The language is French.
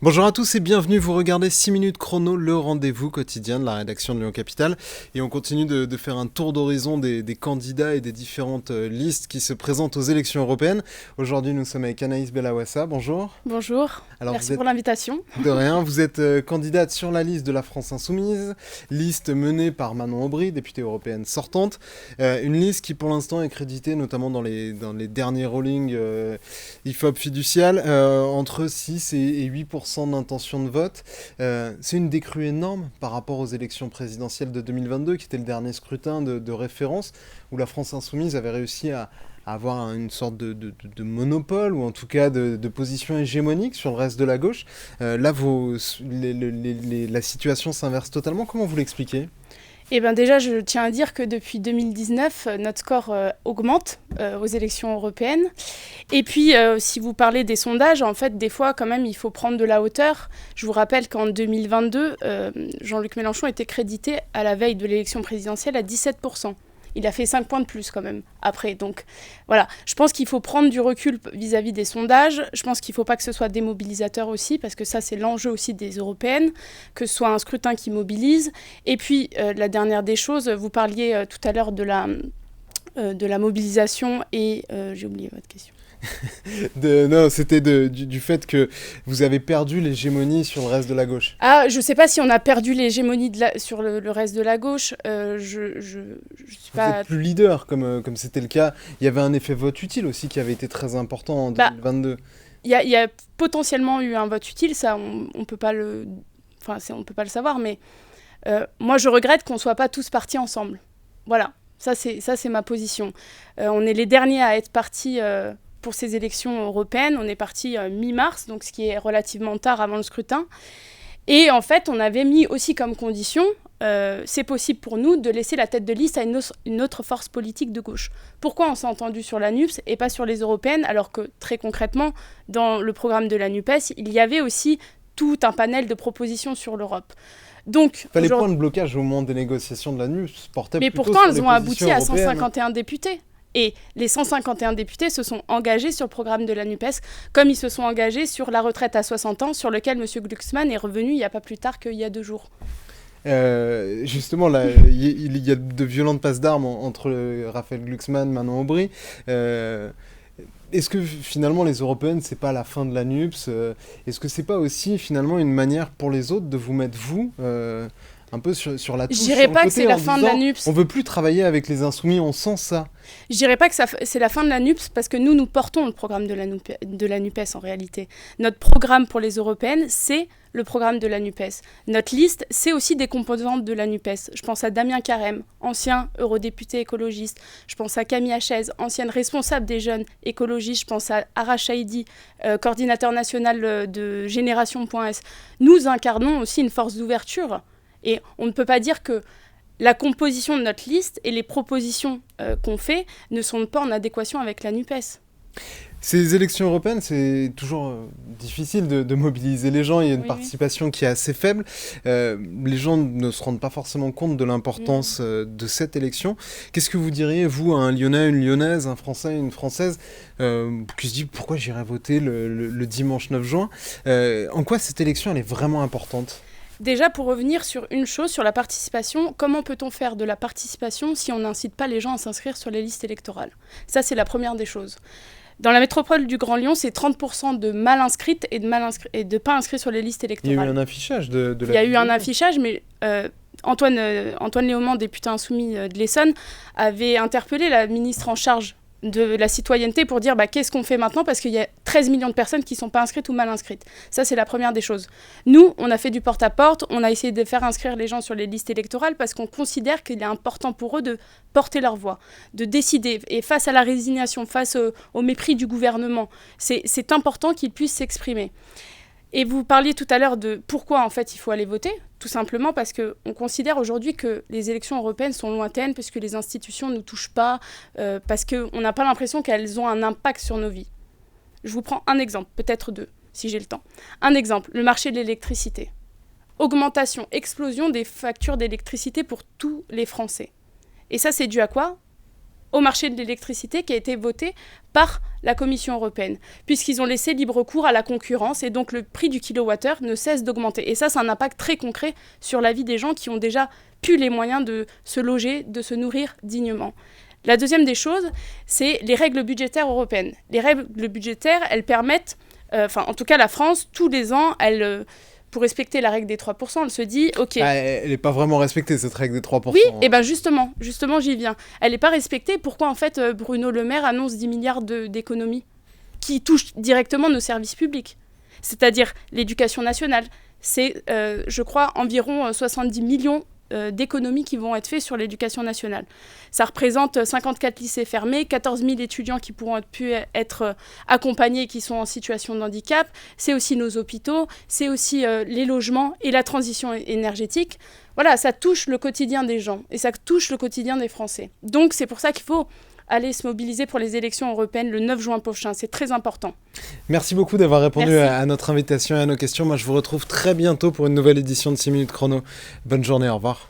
Bonjour à tous et bienvenue, vous regardez 6 minutes chrono, le rendez-vous quotidien de la rédaction de Lyon Capital. Et on continue de faire un tour d'horizon des candidats et des différentes listes qui se présentent aux élections européennes. Aujourd'hui, nous sommes avec Anaïs Bellawassa, bonjour. Bonjour, Alors, merci pour l'invitation. De rien, vous êtes candidate sur la liste de la France Insoumise, liste menée par Manon Aubry, députée européenne sortante. Une liste qui pour l'instant est créditée, notamment dans les derniers rollings IFOP fiducial, entre 6 et 8% d'intention de vote. C'est une décrue énorme par rapport aux élections présidentielles de 2022, qui était le dernier scrutin de référence, où la France Insoumise avait réussi à avoir une sorte de monopole, ou en tout cas de position hégémonique sur le reste de la gauche. Là, la situation s'inverse totalement. Comment vous l'expliquez ? Eh bien déjà, je tiens à dire que depuis 2019, notre score augmente aux élections européennes. Et puis, si vous parlez des sondages, en fait, des fois, quand même, il faut prendre de la hauteur. Je vous rappelle qu'en 2022, Jean-Luc Mélenchon était crédité à la veille de l'élection présidentielle à 17%. Il a fait 5 points de plus quand même après. Donc voilà, je pense qu'il faut prendre du recul vis-à-vis des sondages. Je pense qu'il ne faut pas que ce soit démobilisateur aussi, parce que ça c'est l'enjeu aussi des européennes, que ce soit un scrutin qui mobilise. Et puis la dernière des choses, vous parliez tout à l'heure de la mobilisation et j'ai oublié votre question. Non, c'était du fait que vous avez perdu l'hégémonie sur le reste de la gauche. Ah, je ne sais pas si on a perdu l'hégémonie sur le reste de la gauche. Je suis Vous pas... êtes plus leader, comme c'était le cas. Il y avait un effet vote utile aussi qui avait été très important en 2022. Il y a potentiellement eu un vote utile, ça on peut pas le... Enfin, on peut pas le savoir, mais moi je regrette qu'on ne soit pas tous partis ensemble. Voilà, ça c'est ma position. On est les derniers à être partis... pour ces élections européennes, on est parti mi-mars, donc ce qui est relativement tard avant le scrutin. Et en fait, on avait mis aussi comme condition, c'est possible pour nous de laisser la tête de liste à une autre force politique de gauche. Pourquoi on s'est entendu sur la NUPES et pas sur les européennes, alors que très concrètement, dans le programme de la NUPES, il y avait aussi tout un panel de propositions sur l'Europe. Donc, les points de blocage au moment des négociations de la NUPES portaient mais plutôt pourtant, sur les elles ont abouti à européennes. 151 députés. Et les 151 députés se sont engagés sur le programme de la NUPES, comme ils se sont engagés sur la retraite à 60 ans, sur lequel M. Glucksmann est revenu il n'y a pas plus tard qu'il y a 2 jours. Justement, là, il y a de violentes passes d'armes entre Raphaël Glucksmann, Manon Aubry. Est-ce que finalement les européennes, c'est pas la fin de la NUPES Est-ce que c'est pas aussi finalement une manière pour les autres de vous mettre un peu sur la touche? Je dirais pas que c'est la fin de la NUPES. On veut plus travailler avec les insoumis, on sent ça. Je dirais pas que c'est la fin de la NUPES, parce que nous portons le programme de la NUPES en réalité. Notre programme pour les européennes, c'est le programme de la NUPES. Notre liste, c'est aussi des composantes de la NUPES. Je pense à Damien Carême, ancien eurodéputé écologiste. Je pense à Camille Hachez, ancienne responsable des jeunes écologistes. Je pense à Ara Chaïdi, coordinateur national de Génération.s. Nous incarnons aussi une force d'ouverture. Et on ne peut pas dire que la composition de notre liste et les propositions qu'on fait ne sont pas en adéquation avec la NUPES. Ces élections européennes, c'est toujours difficile de mobiliser les gens. Il y a une participation qui est assez faible. Les gens ne se rendent pas forcément compte de l'importance de cette élection. Qu'est-ce que vous diriez, vous, à un Lyonnais, une Lyonnaise, un Français, une Française, qui se dit pourquoi j'irai voter le dimanche 9 juin En quoi cette élection elle est vraiment importante ? Déjà, pour revenir sur une chose, sur la participation, comment peut-on faire de la participation si on n'incite pas les gens à s'inscrire sur les listes électorales ? Ça, c'est la première des choses. Dans la métropole du Grand Lyon, c'est 30% de mal inscrites et de pas inscrits sur les listes électorales. Il y a eu un affichage de la... Il y a eu un affichage, mais Antoine Léaumont, député insoumis de l'Essonne, avait interpellé la ministre en charge de la citoyenneté pour dire qu'est-ce qu'on fait maintenant, parce qu'il y a 13 millions de personnes qui ne sont pas inscrites ou mal inscrites. Ça, c'est la première des choses. Nous, on a fait du porte-à-porte, on a essayé de faire inscrire les gens sur les listes électorales parce qu'on considère qu'il est important pour eux de porter leur voix, de décider. Et face à la résignation, face au mépris du gouvernement, c'est important qu'ils puissent s'exprimer. Et vous parliez tout à l'heure de pourquoi en fait il faut aller voter, tout simplement parce qu'on considère aujourd'hui que les élections européennes sont lointaines, parce que les institutions ne nous touchent pas, parce qu'on n'a pas l'impression qu'elles ont un impact sur nos vies. Je vous prends un exemple, peut-être 2, si j'ai le temps. Un exemple, le marché de l'électricité. Augmentation, explosion des factures d'électricité pour tous les Français. Et ça, c'est dû à quoi ? au marché de l'électricité qui a été voté par la Commission européenne, puisqu'ils ont laissé libre cours à la concurrence et donc le prix du kilowattheure ne cesse d'augmenter. Et ça, c'est un impact très concret sur la vie des gens qui ont déjà plus les moyens de se loger, de se nourrir dignement. La deuxième des choses, c'est les règles budgétaires européennes. Les règles budgétaires, elles permettent, en tout cas la France, tous les ans, pour respecter la règle des 3%, elle se dit, ok... elle n'est pas vraiment respectée, cette règle des 3%. Oui, et bien justement, j'y viens. Elle n'est pas respectée. Pourquoi, en fait, Bruno Le Maire annonce 10 milliards d'économies qui touchent directement nos services publics, c'est-à-dire l'éducation nationale. C'est, je crois, environ 70 millions d'économies qui vont être faites sur l'éducation nationale. Ça représente 54 lycées fermés, 14 000 étudiants qui pourront être accompagnés et qui sont en situation de handicap. C'est aussi nos hôpitaux, c'est aussi les logements et la transition énergétique. Voilà, ça touche le quotidien des gens et ça touche le quotidien des Français. Donc c'est pour ça qu'il faut aller se mobiliser pour les élections européennes le 9 juin prochain. C'est très important. Merci beaucoup d'avoir répondu à notre invitation et à nos questions. Moi, je vous retrouve très bientôt pour une nouvelle édition de 6 minutes chrono. Bonne journée, au revoir.